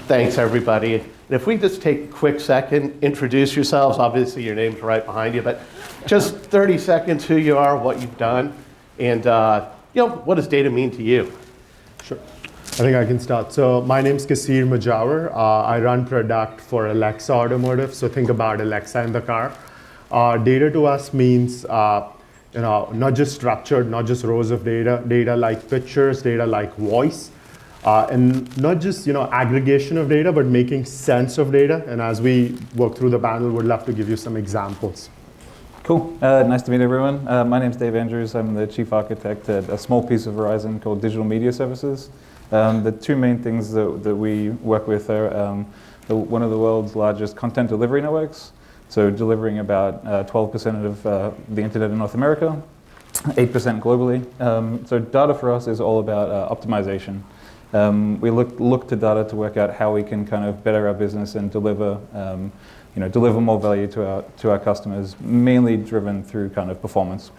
Thanks, everybody. And if we just take a quick second, introduce yourselves. Obviously, your name's right behind you, but just 30 seconds, who you are, what you've done, and what does data mean to you? Sure. I think I can start. So my name's Kasir Majawar. I run product for Alexa Automotive. So think about Alexa in the car. Data to us means not just structured, not just rows of data like pictures, data like voice, and not just aggregation of data, but making sense of data. And as we work through the panel, we'd love to give you some examples. Cool. Nice to meet everyone. My name's Dave Andrews. I'm the chief architect at a small piece of Verizon called Digital Media Services. The two main things that we work with are one of the world's largest content delivery networks. So delivering about 12% of the internet in North America, 8% globally. So data for us is all about optimization. We look to data to work out how we can kind of better our business and deliver more value to our customers, mainly driven through kind of performance.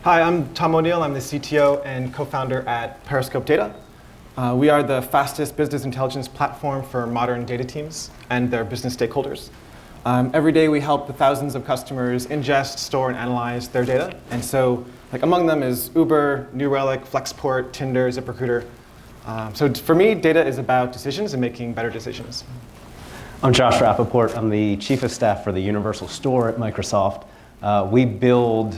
Hi, I'm Tom ONeill. I'm the CTO and co-founder at Periscope Data. We are the fastest business intelligence platform for modern data teams and their business stakeholders. Every day we help the thousands of customers ingest, store, and analyze their data. And so among them is Uber, New Relic, Flexport, Tinder, ZipRecruiter. So for me, data is about decisions and making better decisions. I'm Josh Rappoport. I'm the chief of staff for the Universal Store at Microsoft. We build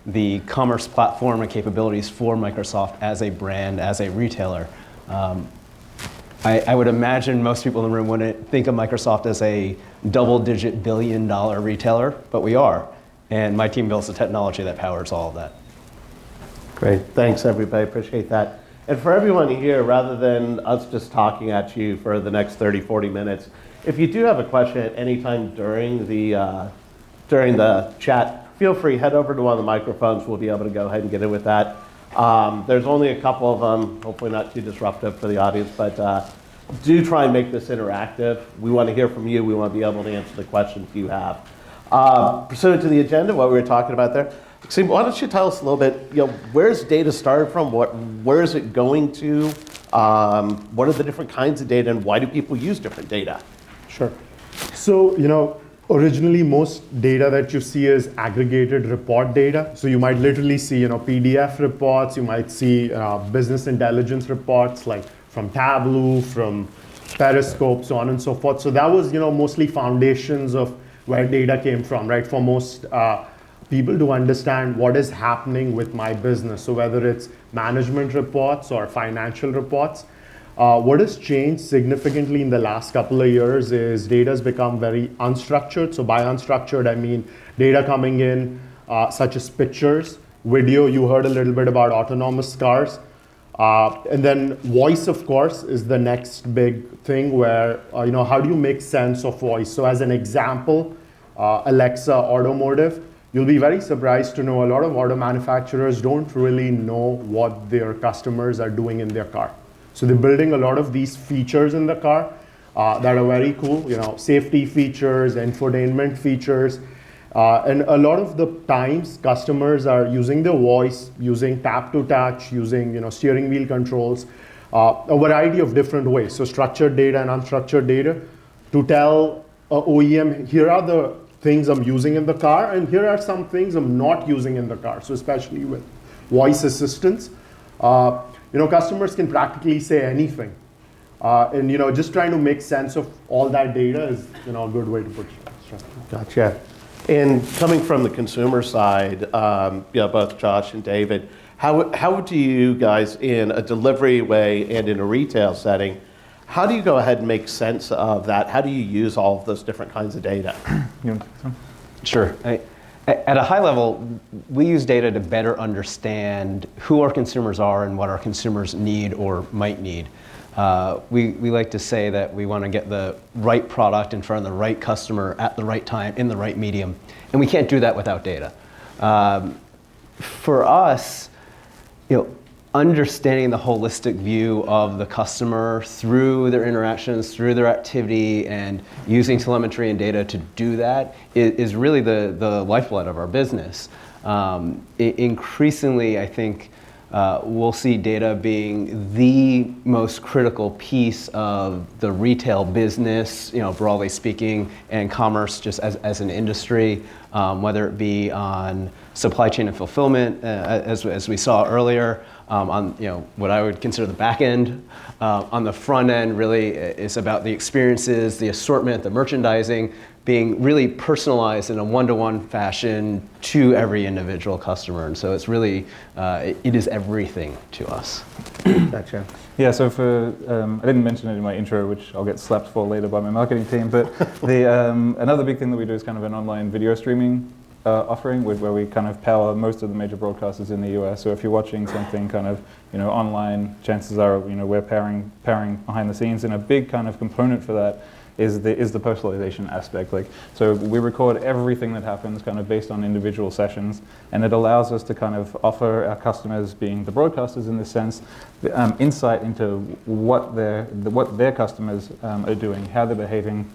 the commerce platform and capabilities for Microsoft as a brand, as a retailer. I would imagine most people in the room wouldn't think of Microsoft as a double-digit billion-dollar retailer, but we are. And my team builds the technology that powers all of that. Great. Thanks, everybody. Appreciate that. And for everyone here, rather than us just talking at you for the next 30, 40 minutes, if you do have a question at any time during the chat, feel free, head over to one of the microphones. We'll be able to go ahead and get in with that. There's only a couple of them, hopefully not too disruptive for the audience, but do try and make this interactive. We want to hear from you. We want to be able to answer the questions you have. Pursuant to the agenda, what we were talking about there, Maxime, why don't you tell us a little bit, where's data started from? Where is it going to? What are the different kinds of data, and why do people use different data? Sure. So, originally, most data that you see is aggregated report data. So you might literally see, PDF reports. You might see business intelligence reports like from Tableau, from Periscope, so on and so forth. So that was, mostly foundations of where data came from, right? For most people to understand what is happening with my business. So whether it's management reports or financial reports. What has changed significantly in the last couple of years is data has become very unstructured. So by unstructured, I mean data coming in such as pictures, video. You heard a little bit about autonomous cars. And then voice, of course, is the next big thing where, how do you make sense of voice? So as an example, Alexa Automotive, you'll be very surprised to know a lot of auto manufacturers don't really know what their customers are doing in their car. So they're building a lot of these features in the car that are very cool, safety features, infotainment features. And a lot of the times, customers are using their voice, using tap to touch, using steering wheel controls, a variety of different ways. So structured data and unstructured data to tell OEM, here are the things I'm using in the car, and here are some things I'm not using in the car. So especially with voice assistants. Customers can practically say anything. And just trying to make sense of all that data is a good way to put it. Gotcha. And coming from the consumer side, both Josh and David, how do you guys, in a delivery way and in a retail setting, how do you go ahead and make sense of that? How do you use all of those different kinds of data? Sure. At a high level, we use data to better understand who our consumers are and what our consumers need or might need. We like to say that we want to get the right product in front of the right customer at the right time in the right medium, and we can't do that without data. For us, understanding the holistic view of the customer through their interactions, through their activity, and using telemetry and data to do that is really the lifeblood of our business. Increasingly, I think we'll see data being the most critical piece of the retail business, broadly speaking, and commerce just as an industry, whether it be on supply chain and fulfillment, as we saw earlier, on what I would consider the back end. On the front end, really, is about the experiences, the assortment, the merchandising, being really personalized in a one-to-one fashion to every individual customer. And so it's really, it is everything to us. Gotcha. Yeah, so I didn't mention it in my intro, which I'll get slapped for later by my marketing team, but another big thing that we do is kind of an online video streaming offering where we kind of power most of the major broadcasters in the US. So if you're watching something kind of online, chances are we're powering behind the scenes, and a big kind of component for that is the personalization aspect. So we record everything that happens kind of based on individual sessions, and it allows us to kind of offer our customers, being the broadcasters in this sense, insight into what their customers are doing, how they're behaving,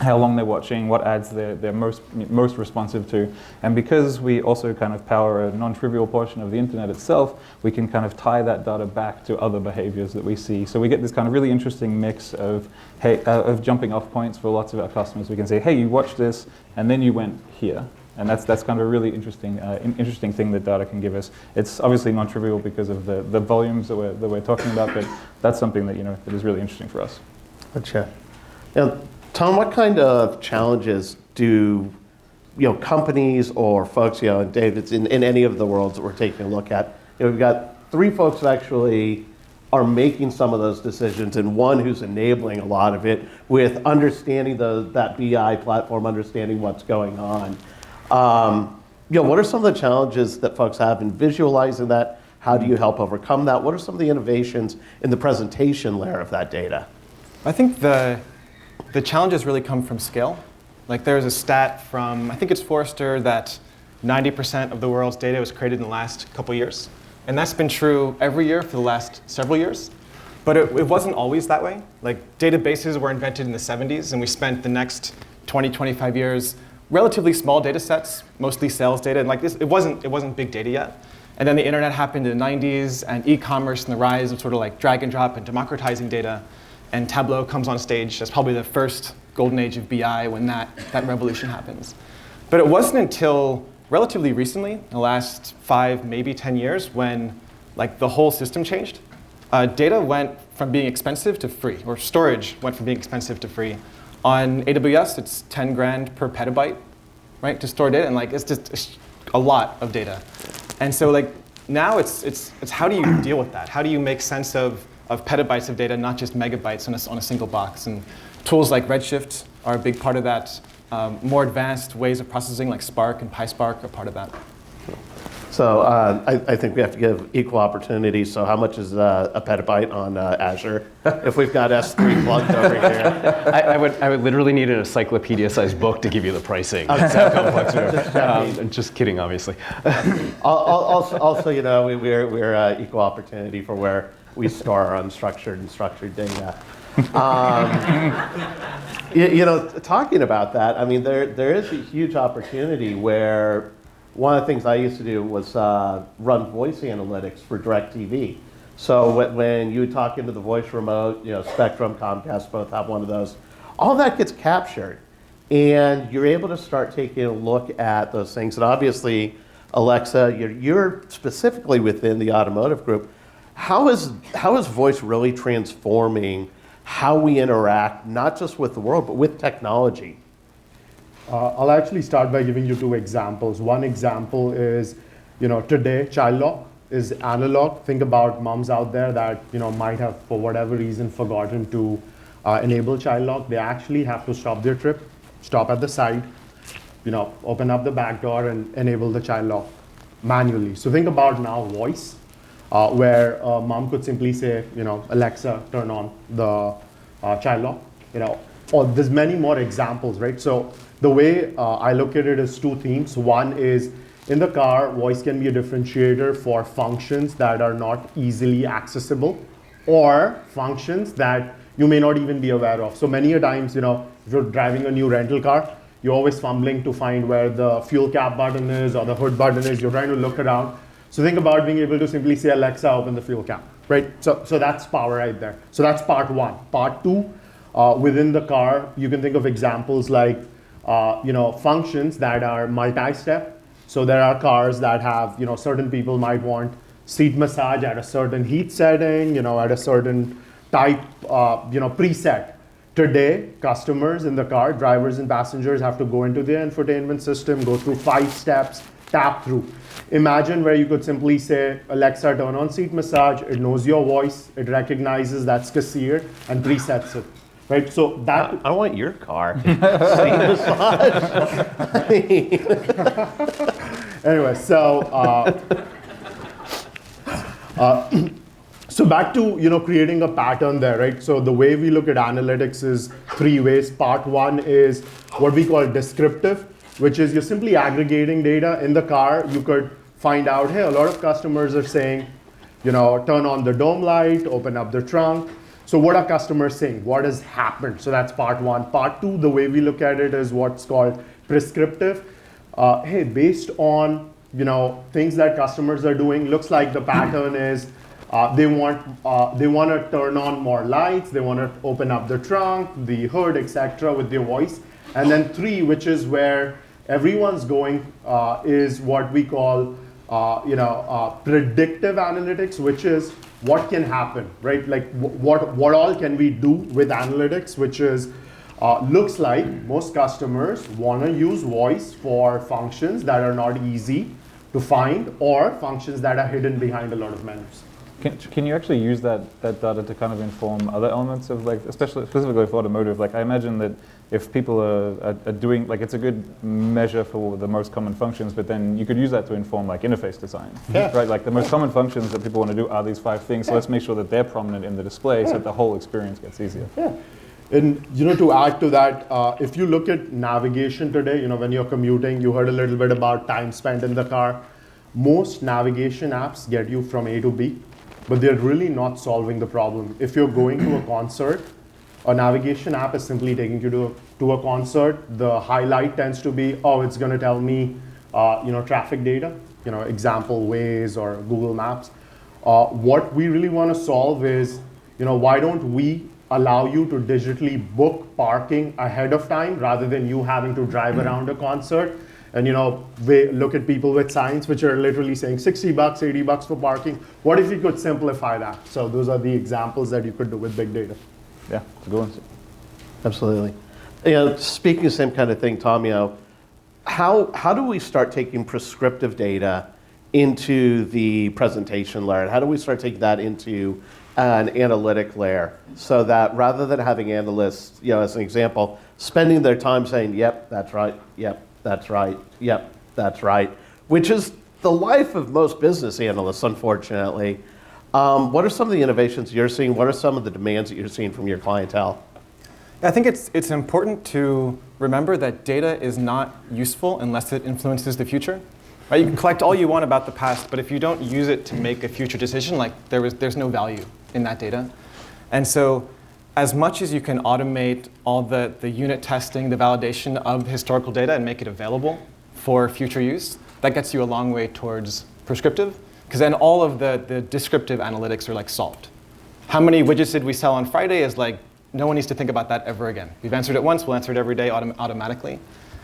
how long they're watching, what ads they're most responsive to. And because we also kind of power a non-trivial portion of the internet itself, we can kind of tie that data back to other behaviors that we see. So we get this kind of really interesting mix of jumping off points for lots of our customers. We can say, hey, you watched this, and then you went here. And that's kind of a really interesting thing that data can give us. It's obviously non-trivial because of the volumes that we're talking about, but that's something that that is really interesting for us. Gotcha. Now, Tom, what kind of challenges do companies or folks, and David's in any of the worlds that we're taking a look at? We've got 3 folks that actually are making some of those decisions, and one who's enabling a lot of it with understanding that BI platform, understanding what's going on. What are some of the challenges that folks have in visualizing that? How do you help overcome that? What are some of the innovations in the presentation layer of that data? I think the challenges really come from scale. There's a stat from, I think it's Forrester, that 90% of the world's data was created in the last couple years. And that's been true every year for the last several years. But it wasn't always that way. Databases were invented in the 70s, and we spent the next 20, 25 years relatively small data sets, mostly sales data. And it wasn't big data yet. And then the internet happened in the 90s, and e-commerce and the rise of sort of drag and drop and democratizing data. And Tableau comes on stage as probably the first golden age of BI when that revolution happens. But it wasn't until relatively recently, the last 5, maybe 10 years, when the whole system changed. Data went from being expensive to free, or storage went from being expensive to free. On AWS, it's 10 grand per petabyte, right, to store data, and it's a lot of data. And so now it's how do you deal with that? How do you make sense of petabytes of data, not just megabytes on a single box? And tools like Redshift are a big part of that. More advanced ways of processing like Spark and PySpark are part of that. So I think we have to give equal opportunity. So how much is a petabyte on Azure? If we've got S3 plugged over here. I would literally need an encyclopedia-sized book to give you the pricing. That's how complex we are. Just kidding, obviously. Also, we're equal opportunity for where we store our unstructured and structured data. Talking about that, I mean, there is a huge opportunity where one of the things I used to do was run voice analytics for DirecTV. So when you talk into the voice remote, Spectrum, Comcast both have one of those, all that gets captured. And you're able to start taking a look at those things. And obviously, Alexa, you're specifically within the automotive group. How is voice really transforming how we interact, not just with the world, but with technology? I'll actually start by giving you 2 examples. One example is, today, child lock is analog. Think about moms out there that might have, for whatever reason, forgotten to enable child lock. They actually have to stop their trip, stop at the side, open up the back door and enable the child lock manually. So think about now voice. Where mom could simply say, Alexa, turn on the child lock, or there's many more examples, right? So the way I look at it is 2 themes. One is in the car, voice can be a differentiator for functions that are not easily accessible or functions that you may not even be aware of. So many a times, if you're driving a new rental car, you're always fumbling to find where the fuel cap button is or the hood button is. You're trying to look around. So think about being able to simply say, Alexa, open the fuel cap, right? So that's power right there. So that's part one. Part two, within the car, you can think of examples like functions that are multi-step. So there are cars that have, certain people might want seat massage at a certain heat setting, at a certain type, preset. Today, customers in the car, drivers and passengers, have to go into the infotainment system, go through 5 steps, tap through. Imagine where you could simply say, Alexa, turn on seat massage. It knows your voice. It recognizes that's Kassir and presets it. Right? So that I want your car. Seat massage. Anyway, so back to creating a pattern there, right? So the way we look at analytics is 3 ways. Part one is what we call descriptive, which is you're simply aggregating data. In the car, you could find out, hey, a lot of customers are saying, turn on the dome light, open up the trunk. So what are customers saying? What has happened? So that's part one. Part two, the way we look at it is what's called prescriptive. Hey, based on things that customers are doing, looks like the pattern is they want to turn on more lights, they want to open up the trunk, the hood, etc. with their voice. And then 3, which is where everyone's going, is what we call predictive analytics, which is what can happen, right? Like what all can we do with analytics, which is looks like most customers want to use voice for functions that are not easy to find or functions that are hidden behind a lot of menus. Can you actually use that data to kind of inform other elements of specifically for automotive? Like I imagine that if people are doing, it's a good measure for the most common functions, but then you could use that to inform interface design, right? Like the most common functions that people want to do are these 5 things, so let's make sure that they're prominent in the display so that the whole experience gets easier. Yeah. And to add to that, if you look at navigation today, when you're commuting, you heard a little bit about time spent in the car. Most navigation apps get you from A to B, but they're really not solving the problem. If you're going to a concert, a navigation app is simply taking you to a concert. The highlight tends to be, it's going to tell me, traffic data, example Waze or Google Maps. What we really want to solve is, why don't we allow you to digitally book parking ahead of time rather than you having to drive around a concert and we look at people with signs which are literally saying $60, $80 for parking. What if you could simplify that? So those are the examples that you could do with big data. Yeah, it's a good one. Absolutely. Speaking of the same kind of thing, Tom, how do we start taking prescriptive data into the presentation layer? How do we start taking that into an analytic layer so that rather than having analysts, as an example, spending their time saying, yep, that's right, yep, that's right, yep, that's right, which is the life of most business analysts, unfortunately. What are some of the innovations you're seeing? What are some of the demands that you're seeing from your clientele? I think it's important to remember that data is not useful unless it influences the future. Right? You can collect all you want about the past, but if you don't use it to make a future decision, there's no value in that data. And so as much as you can automate all the unit testing, the validation of historical data and make it available for future use, that gets you a long way towards prescriptive, because then all of the descriptive analytics are solved. How many widgets did we sell on Friday is no one needs to think about that ever again. We've answered it once, we'll answer it every day automatically.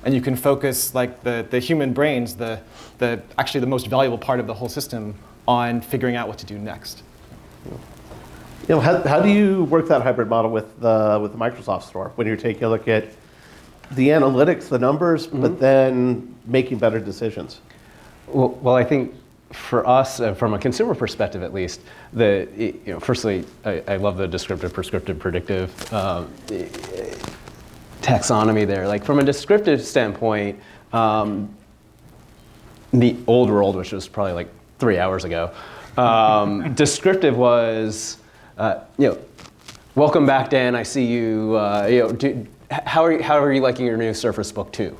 And you can focus the human brains, actually the most valuable part of the whole system, on figuring out what to do next. How do you work that hybrid model with the Microsoft Store when you're taking a look at the analytics, the numbers, but then making better decisions? Well, I think for us, from a consumer perspective at least, firstly, I love the descriptive, prescriptive, predictive taxonomy there. From a descriptive standpoint, the old world, which was probably 3 hours ago, descriptive was, welcome back, Dan. I see you. How are you liking your new Surface Book 2?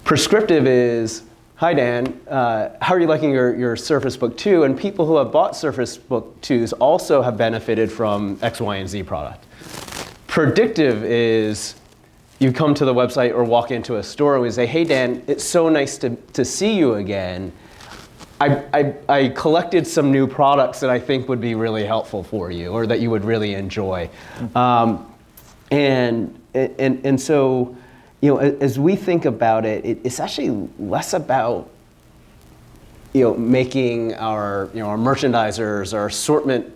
Prescriptive is, hi, Dan. How are you liking your Surface Book 2? And people who have bought Surface Book 2s also have benefited from X, Y, and Z product. Predictive is, you come to the website or walk into a store and we say, hey, Dan, it's so nice to see you again. I collected some new products that I think would be really helpful for you or that you would really enjoy. And so, as we think about it, it's actually less about making our our merchandisers, our assortment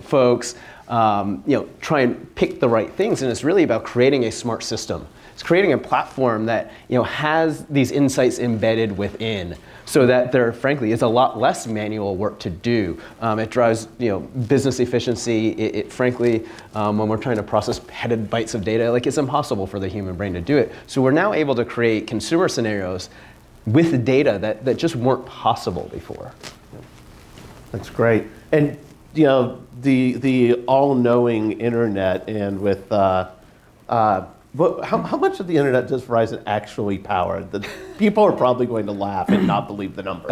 folks try and pick the right things, and it's really about creating a smart system. It's creating a platform that has these insights embedded within, so that there, frankly, is a lot less manual work to do. It drives business efficiency. It frankly, when we're trying to process petabytes of data, it's impossible for the human brain to do it. So we're now able to create consumer scenarios with data that just weren't possible before. That's great. And the all-knowing internet, and with how much of the internet does Verizon actually power? The people are probably going to laugh and not believe the number.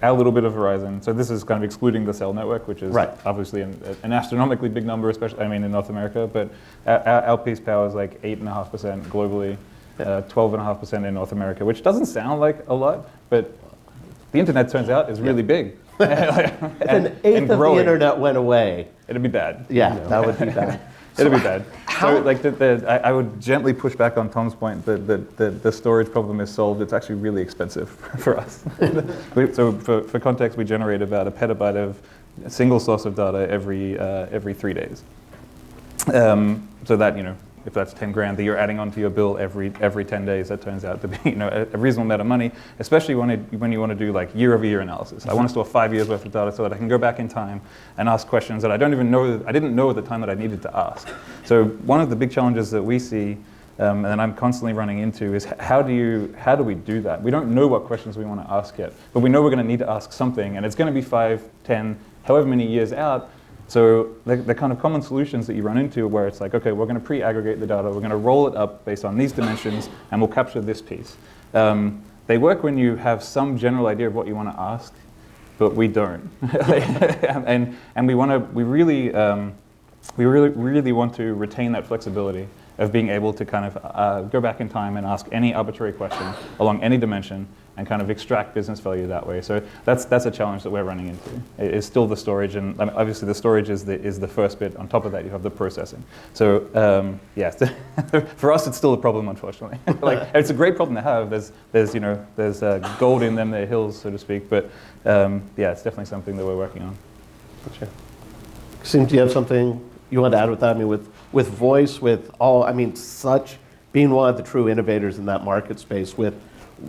Our little bit of Verizon. So this is kind of excluding the cell network, which is obviously an astronomically big number, especially in North America. But our piece powers 8.5% globally, 12.5% in North America, which doesn't sound like a lot, but the internet turns out is really big. If an eighth of the internet went away, it'd be bad. Yeah, that would be bad. It'd be bad. So I would gently push back on Tom's point that the storage problem is solved. It's actually really expensive for us. So for context, we generate about a petabyte of a single source of data every 3 days. So that if that's 10 grand that you're adding onto your bill every 10 days, that turns out to be a reasonable amount of money, especially when you want to do year-over-year analysis. I want to store 5 years worth of data so that I can go back in time and ask questions that I didn't know at the time that I needed to ask. So one of the big challenges that we see, and I'm constantly running into, is how do we do that? We don't know what questions we want to ask yet, but we know we're going to need to ask something, and it's going to be 5, 10, however many years out. So the kind of common solutions that you run into where it's okay, we're going to pre-aggregate the data, we're going to roll it up based on these dimensions, and we'll capture this piece. They work when you have some general idea of what you want to ask, but we don't. and we really want to retain that flexibility of being able to kind of go back in time and ask any arbitrary question along any dimension and kind of extract business value that way. So that's a challenge that we're running into. It is still the storage, and obviously the storage is the first bit. On top of that, you have the processing. So for us, it's still a problem, unfortunately. It's a great problem to have. There's gold in them, there hills, so to speak. But it's definitely something that we're working on. Gotcha. Kasim, do you have something you want to add with that? With voice, with all, such being one of the true innovators in that market space, with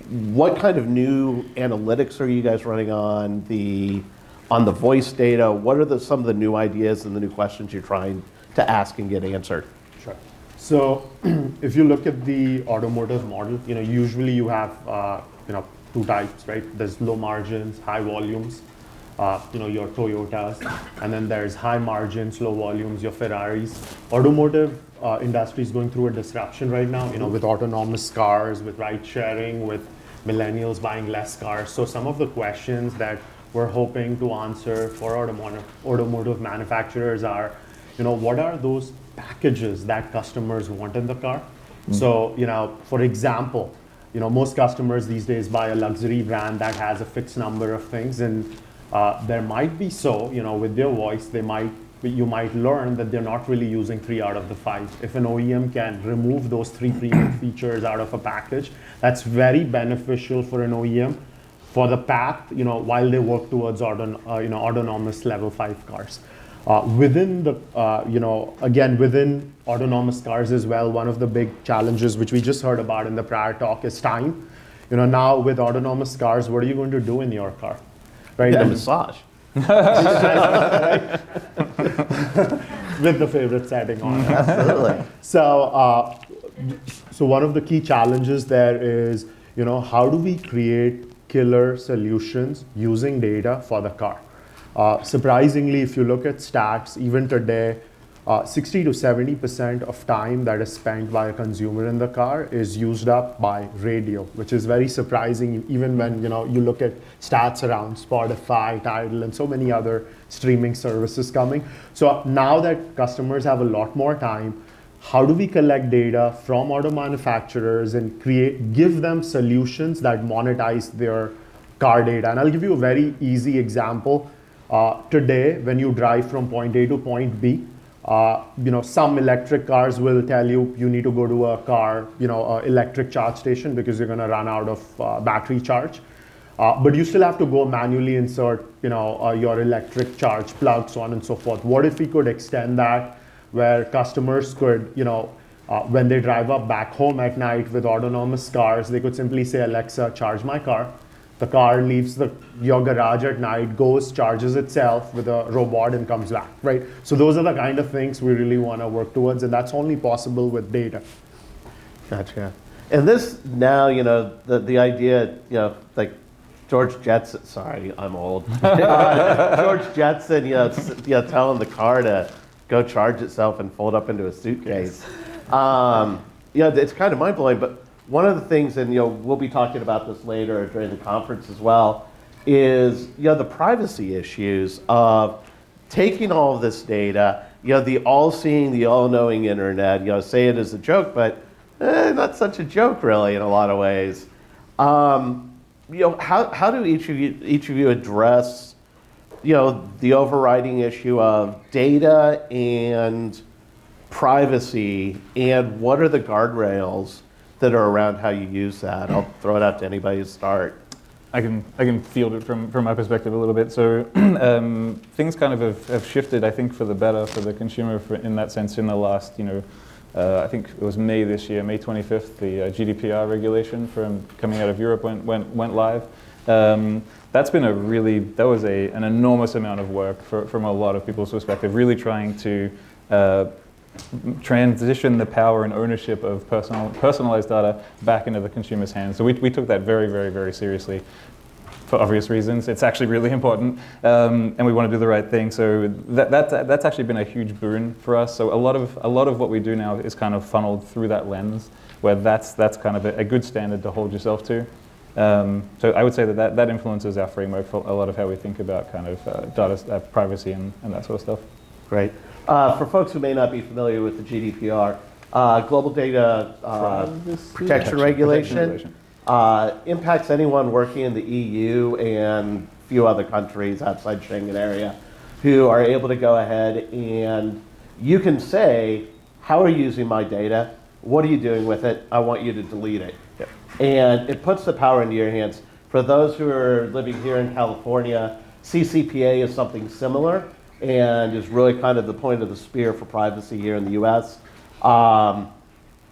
what kind of new analytics are you guys running on the voice data? What are some of the new ideas and the new questions you're trying to ask and get answered? Sure. So if you look at the automotive model, usually you have two types, right? There's low margins, high volumes, your Toyotas, and then there's high margins, low volumes, your Ferraris. Automotive industry is going through a disruption right now, with autonomous cars, with ride sharing, with millennials buying less cars. So some of the questions that we're hoping to answer for automotive manufacturers are, what are those packages that customers want in the car? Mm-hmm. So, for example, most customers these days buy a luxury brand that has a fixed number of things, and there might be with their voice, you might learn that they're not really using 3 out of the 5. If an OEM can remove those 3 premium features out of a package, that's very beneficial for an OEM for the path, while they work towards autonomous level 5 cars. Within the, within autonomous cars as well, one of the big challenges, which we just heard about in the prior talk, is time. Now with autonomous cars, what are you going to do in your car? Right? Yeah, massage. With the favorite setting on. Absolutely. So one of the key challenges there is, how do we create killer solutions using data for the car? Surprisingly, if you look at stats, even today, 60 to 70% of time that is spent by a consumer in the car is used up by radio, which is very surprising, even when you look at stats around Spotify, Tidal, and so many other streaming services coming. So now that customers have a lot more time, how do we collect data from auto manufacturers and give them solutions that monetize their car data. And I'll give you a very easy example. Today, when you drive from point A to point B, some electric cars will tell you you need to go to a car, electric charge station because you're going to run out of battery charge. But you still have to go manually insert, your electric charge plug, so on and so forth. What if we could extend that where customers could, when they drive up back home at night with autonomous cars, they could simply say, Alexa, charge my car. The car leaves your garage at night, goes, charges itself with a robot and comes back, right? So those are the kind of things we really want to work towards, and that's only possible with data. Gotcha. And this now, the idea, like George Jetson, sorry, I'm old. George Jetson, telling the car to go charge itself and fold up into a suitcase. It's kind of mind-blowing, but one of the things, and we'll be talking about this later during the conference as well, is the privacy issues of taking all of this data, the all-seeing, the all-knowing internet. Say it as a joke, but not such a joke really in a lot of ways. How do each of you address the overriding issue of data and privacy, and what are the guardrails that are around how you use that? I'll throw it out to anybody to start. I can field it from my perspective a little bit. So things kind of have shifted, I think, for the better for the consumer in that sense in the last, I think it was May this year, May 25th, the GDPR regulation from coming out of Europe went live. That's been that was an enormous amount of work from a lot of people's perspective, really trying to transition the power and ownership of personalized data back into the consumer's hands. So we took that very, very, very seriously for obvious reasons. It's actually really important, and we want to do the right thing. So that's actually been a huge boon for us. So a lot of what we do now is kind of funneled through that lens, where that's kind of a good standard to hold yourself to. So I would say that influences our framework for a lot of how we think about kind of data privacy and that sort of stuff. Great. For folks who may not be familiar with the GDPR, Global Data Protection Regulation impacts anyone working in the EU and a few other countries outside Schengen area who are able to go ahead and you can say, how are you using my data? What are you doing with it? I want you to delete it. Yep. And it puts the power into your hands. For those who are living here in California, CCPA is something similar and is really kind of the point of the spear for privacy here in the US.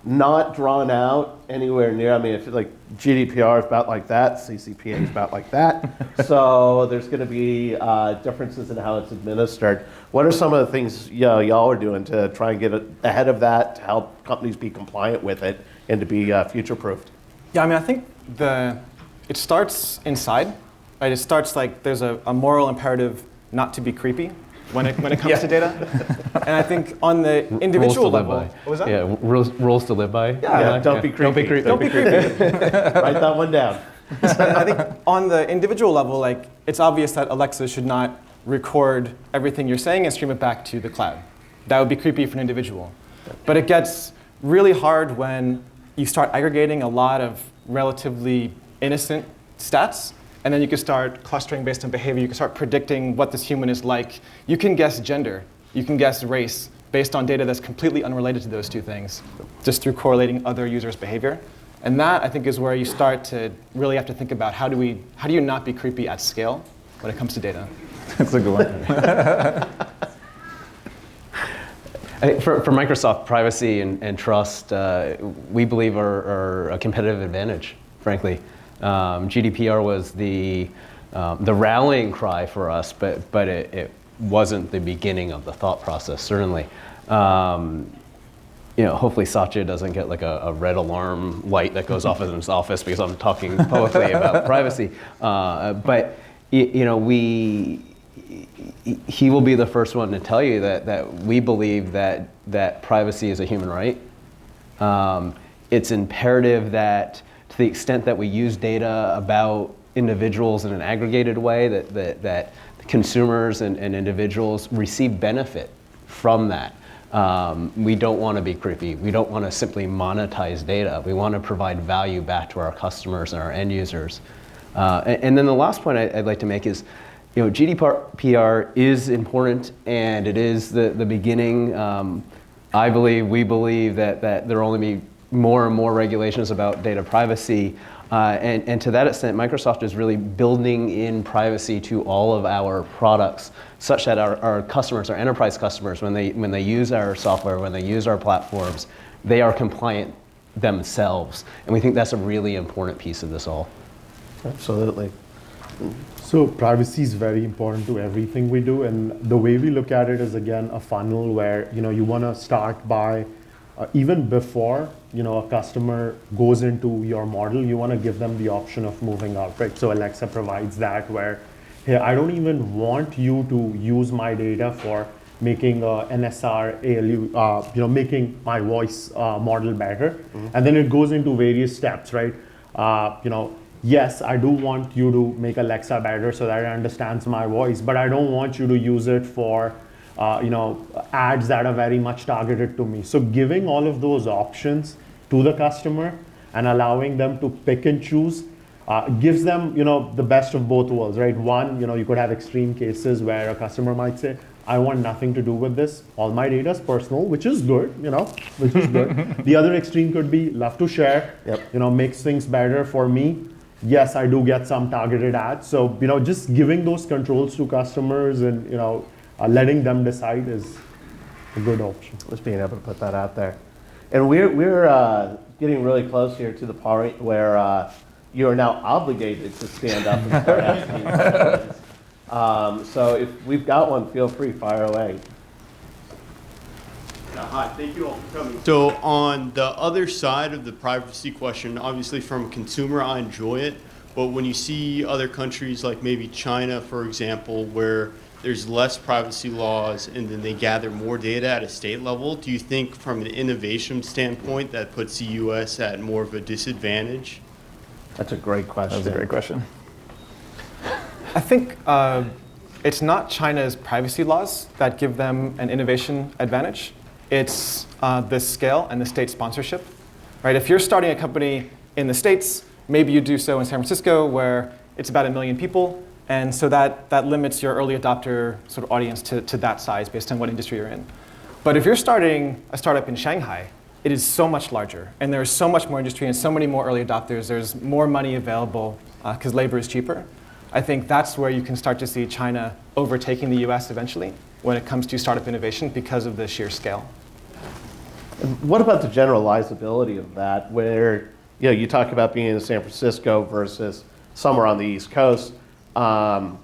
Not drawn out anywhere near, I feel like GDPR is about like that, CCPA is about like that. So there's going to be differences in how it's administered. What are some of the things y'all are doing to try and get ahead of that, to help companies be compliant with it and to be future-proofed? Yeah, I think it starts inside. Right? It starts like there's a moral imperative not to be creepy when it comes to data. And I think on the individual level, what was that? Yeah, rules to live by. Yeah, don't be creepy. Don't be creepy. Write that one down. I think on the individual level, it's obvious that Alexa should not record everything you're saying and stream it back to the cloud. That would be creepy for an individual. But it gets really hard when you start aggregating a lot of relatively innocent stats, and then you can start clustering based on behavior. You can start predicting what this human is like. You can guess gender. You can guess race based on data that's completely unrelated to those two things, just through correlating other users' behavior. And that, I think, is where you start to really have to think about how do you not be creepy at scale when it comes to data? That's a good one. For Microsoft, privacy and trust, we believe are a competitive advantage, frankly. GDPR was the rallying cry for us, but it wasn't the beginning of the thought process, certainly. Hopefully Satya doesn't get like a red alarm light that goes off in his office because I'm talking publicly about privacy. But he will be the first one to tell you that we believe that privacy is a human right. It's imperative that to the extent that we use data about individuals in an aggregated way, that consumers and individuals receive benefit from that. We don't want to be creepy. We don't want to simply monetize data. We want to provide value back to our customers and our end users. And then the last point I'd like to make is, GDPR is important, and it is the beginning. We believe that there will only be more and more regulations about data privacy. And to that extent, Microsoft is really building in privacy to all of our products, such that our customers, our enterprise customers, when they use our software, when they use our platforms, they are compliant themselves. And we think that's a really important piece of this all. Absolutely. So privacy is very important to everything we do, and the way we look at it is, again, a funnel where you want to start by even before a customer goes into your model, you want to give them the option of moving out, right? So Alexa provides that, where, hey, I don't even want you to use my data for making NSR, ALU, making my voice model better. And then it goes into various steps, right? Yes, I do want you to make Alexa better so that it understands my voice, but I don't want you to use it for ads that are very much targeted to me. So giving all of those options to the customer and allowing them to pick and choose gives them the best of both worlds, right? One, you could have extreme cases where a customer might say, I want nothing to do with this. All my data is personal, which is good, which is good. The other extreme could be love to share, makes things better for me. Yes, I do get some targeted ads. So, just giving those controls to customers and, letting them decide is a good option. Just being able to put that out there. And we're getting really close here to the point where you are now obligated to stand up and start asking questions. So if we've got one, feel free, fire away. Hi, thank you all for coming. So on the other side of the privacy question, obviously from a consumer, I enjoy it. But when you see other countries like maybe China, for example, where there's less privacy laws and then they gather more data at a state level, do you think from an innovation standpoint that puts the US at more of a disadvantage? That's a great question. That's a great question. I think it's not China's privacy laws that give them an innovation advantage. It's the scale and the state sponsorship, right? If you're starting a company in the States, maybe you do so in San Francisco, where it's about 1 million people, and so that limits your early adopter sort of audience to that size based on what industry you're in. But if you're starting a startup in Shanghai, it is so much larger, and there's so much more industry and so many more early adopters. There's more money available because labor is cheaper. I think that's where you can start to see China overtaking the US eventually when it comes to startup innovation because of the sheer scale. What about the generalizability of that, where you talk about being in San Francisco versus somewhere on the East Coast? How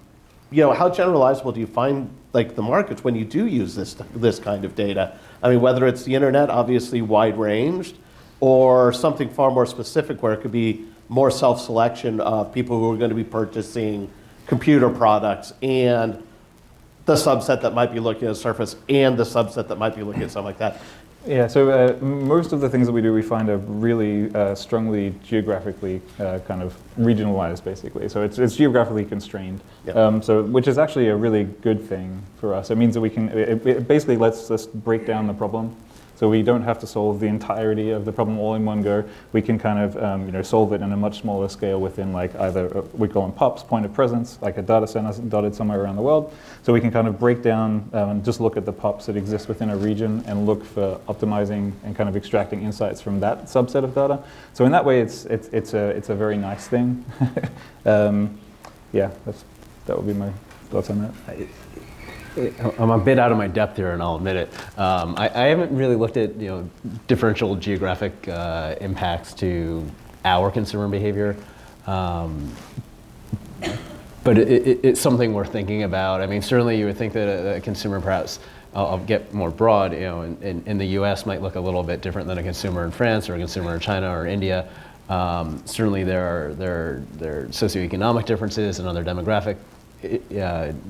generalizable do you find the markets when you do use this kind of data? I mean, whether it's the internet, obviously wide ranged, or something far more specific where it could be more self-selection of people who are going to be purchasing computer products and the subset that might be looking at Surface and the subset that might be looking at something like that. Yeah, so most of the things that we do, we find are really strongly geographically kind of regionalized, basically. So it's geographically constrained, Yep. which is actually a really good thing for us. It means that we can, it basically lets us break down the problem. So we don't have to solve the entirety of the problem all in one go. We can kind of solve it in a much smaller scale within either, we call them POPs, point of presence, like a data center dotted somewhere around the world. So we can kind of break down and just look at the POPs that exist within a region and look for optimizing and kind of extracting insights from that subset of data. So in that way, it's a very nice thing. That would be my thoughts on that. I'm a bit out of my depth here, and I'll admit it. I haven't really looked at differential geographic impacts to our consumer behavior, but it's something we're thinking about. I mean, certainly you would think that a consumer, perhaps, I'll get more broad, in the U.S. might look a little bit different than a consumer in France or a consumer in China or India. Certainly there are socioeconomic differences and other demographic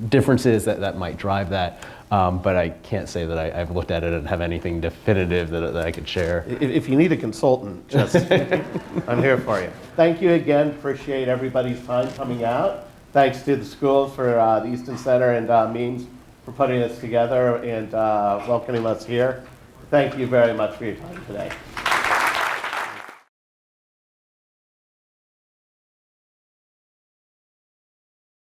differences that might drive that, but I can't say that I've looked at it and have anything definitive that I could share. If you need a consultant, just I'm here for you. Thank you again. Appreciate everybody's time coming out. Thanks to the schools for the Easton Center and Means for putting this together and welcoming us here. Thank you very much for your time today.